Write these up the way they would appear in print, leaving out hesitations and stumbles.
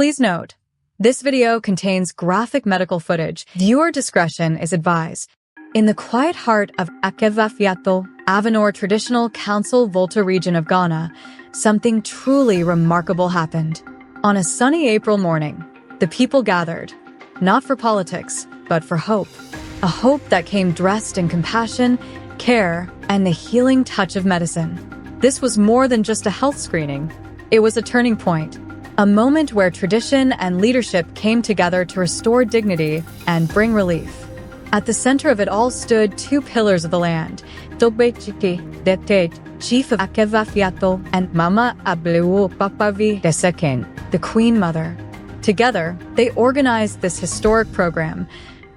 Please note, this video contains graphic medical footage. Viewer discretion is advised. In the quiet heart of Akeve-Fiato, Avenor traditional Council Volta region of Ghana, something truly remarkable happened. On a sunny April morning, the people gathered, not for politics, but for hope. A hope that came dressed in compassion, care, and the healing touch of medicine. This was more than just a health screening. It was a turning point, a moment where tradition and leadership came together to restore dignity and bring relief. At the center of it all stood two pillars of the land, Chief of Akeve-Fiato and Mama Ableu Papavi II, the Queen Mother. Together, they organized this historic program,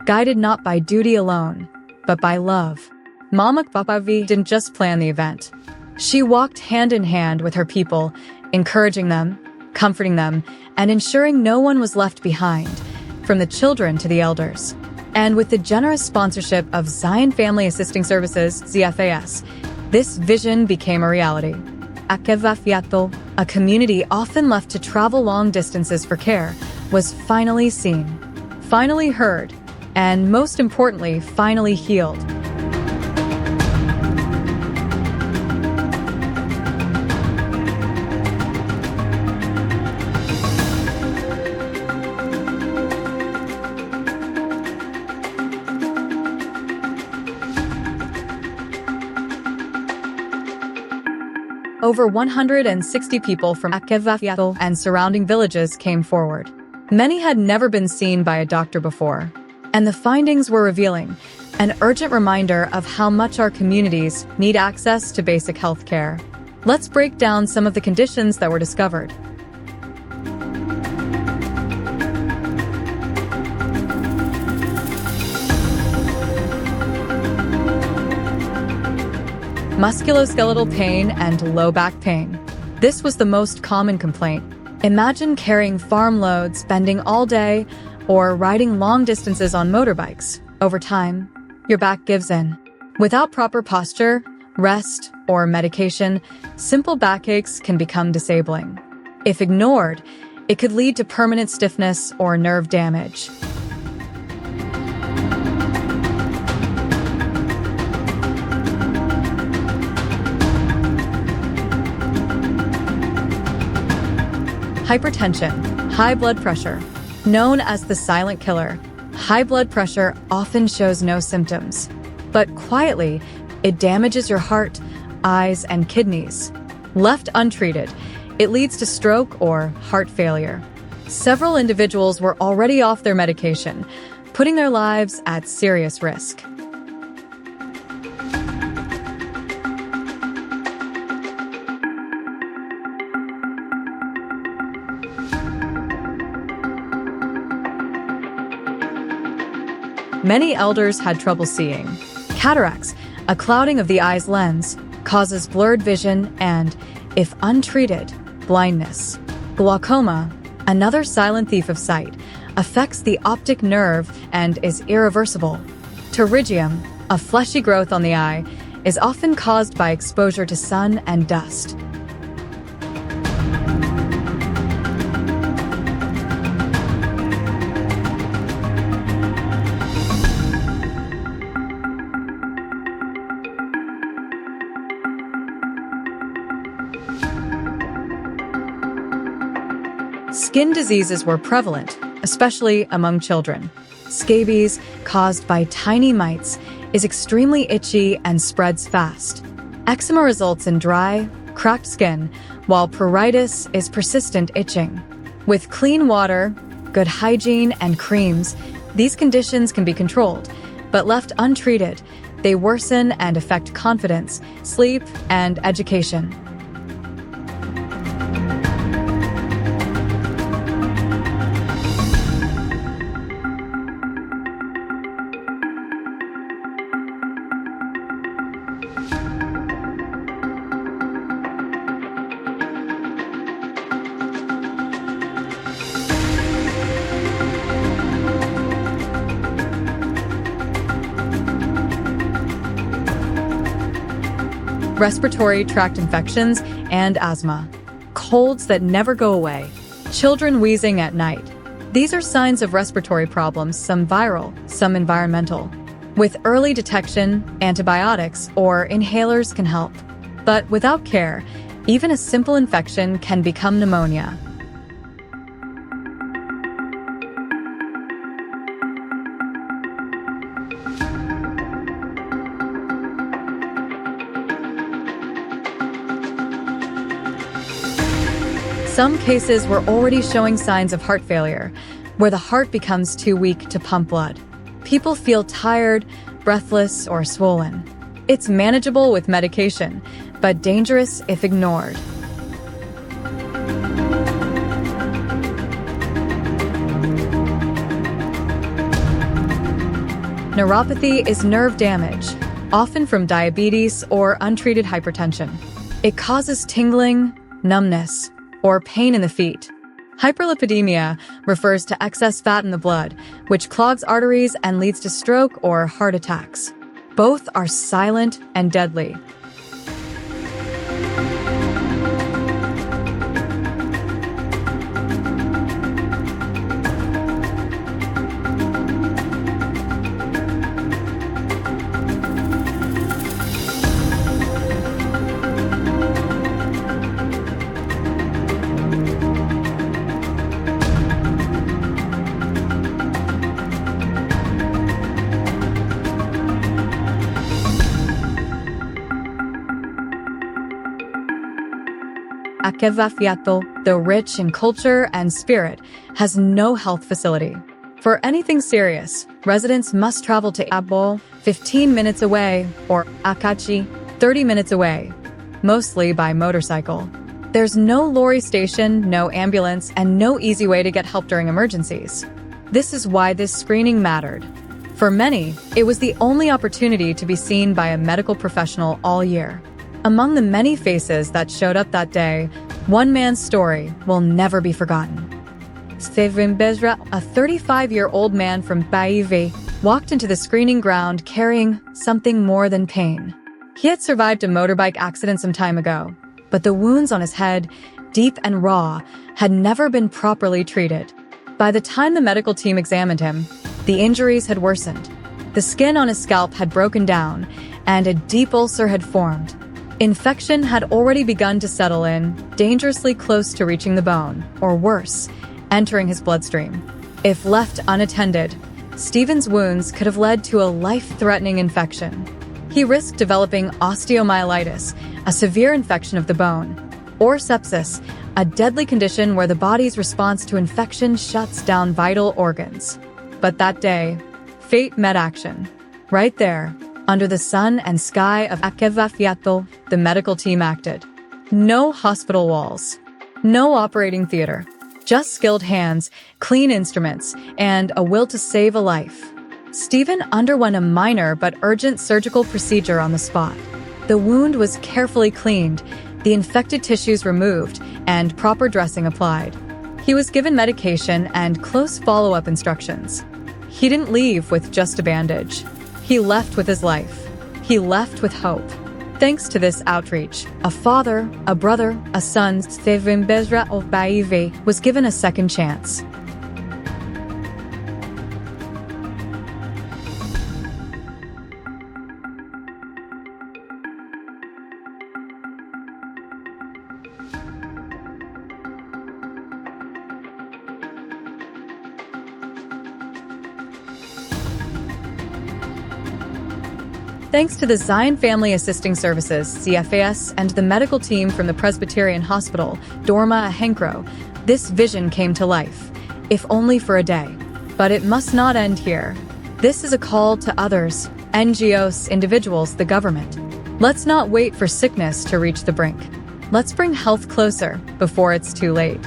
guided not by duty alone, but by love. Mama Papavi didn't just plan the event. She walked hand in hand with her people, encouraging them, comforting them, and ensuring no one was left behind, from the children to the elders. And with the generous sponsorship of Zion Family Assisting Services, ZFAS, this vision became a reality. Akeve-Fiato, a community often left to travel long distances for care, was finally seen, finally heard, and most importantly, finally healed. Over 160 people from Akeve-Fiato and surrounding villages came forward. Many had never been seen by a doctor before, and the findings were revealing, an urgent reminder of how much our communities need access to basic health care. Let's break down some of the conditions that were discovered. Musculoskeletal pain and low back pain. This was the most common complaint. Imagine carrying farm loads, bending all day, or riding long distances on motorbikes. Over time, your back gives in. Without proper posture, rest, or medication, simple backaches can become disabling. If ignored, it could lead to permanent stiffness or nerve damage. Hypertension, high blood pressure. Known as the silent killer, high blood pressure often shows no symptoms. But quietly, it damages your heart, eyes, and kidneys. Left untreated, it leads to stroke or heart failure. Several individuals were already off their medication, putting their lives at serious risk. Many elders had trouble seeing. Cataracts, a clouding of the eye's lens, causes blurred vision and, if untreated, blindness. Glaucoma, another silent thief of sight, affects the optic nerve and is irreversible. Pterygium, a fleshy growth on the eye, is often caused by exposure to sun and dust. Skin diseases were prevalent, especially among children. Scabies, caused by tiny mites, is extremely itchy and spreads fast. Eczema results in dry, cracked skin, while pruritus is persistent itching. With clean water, good hygiene, and creams, these conditions can be controlled, but left untreated, they worsen and affect confidence, sleep, and education. Respiratory tract infections and asthma. Colds that never go away. Children wheezing at night. These are signs of respiratory problems, some viral, some environmental. With early detection, antibiotics or inhalers can help. But without care, even a simple infection can become pneumonia. Some cases were already showing signs of heart failure, where the heart becomes too weak to pump blood. People feel tired, breathless, or swollen. It's manageable with medication, but dangerous if ignored. Neuropathy is nerve damage, often from diabetes or untreated hypertension. It causes tingling, numbness, or pain in the feet. Hyperlipidemia refers to excess fat in the blood, which clogs arteries and leads to stroke or heart attacks. Both are silent and deadly. Akeve-Fiato, though rich in culture and spirit, has no health facility. For anything serious, residents must travel to Abo, 15 minutes away, or Akachi, 30 minutes away, mostly by motorcycle. There's no lorry station, no ambulance, and no easy way to get help during emergencies. This is why this screening mattered. For many, it was the only opportunity to be seen by a medical professional all year. Among the many faces that showed up that day, one man's story will never be forgotten. ZFAS, a 35-year-old man from Baive, walked into the screening ground carrying something more than pain. He had survived a motorbike accident some time ago, but the wounds on his head, deep and raw, had never been properly treated. By the time the medical team examined him, the injuries had worsened. The skin on his scalp had broken down, and a deep ulcer had formed. Infection had already begun to settle in, dangerously close to reaching the bone, or worse, entering his bloodstream. If left unattended, Stephen's wounds could have led to a life-threatening infection. He risked developing osteomyelitis, a severe infection of the bone, or sepsis, a deadly condition where the body's response to infection shuts down vital organs. But that day, fate met action. Right there, under the sun and sky of Akeve-Fiato, the medical team acted. No hospital walls, no operating theater, just skilled hands, clean instruments, and a will to save a life. Stephen underwent a minor but urgent surgical procedure on the spot. The wound was carefully cleaned, the infected tissues removed, and proper dressing applied. He was given medication and close follow-up instructions. He didn't leave with just a bandage. He left with his life. He left with hope. Thanks to this outreach, a father, a brother, a son, ZFAS of Baive, was given a second chance. Thanks to the Zion Family Assisting Services, ZFAS, and the medical team from the Presbyterian Hospital, Dorma Ahenkro, this vision came to life, if only for a day. But it must not end here. This is a call to others, NGOs, individuals, the government. Let's not wait for sickness to reach the brink. Let's bring health closer before it's too late.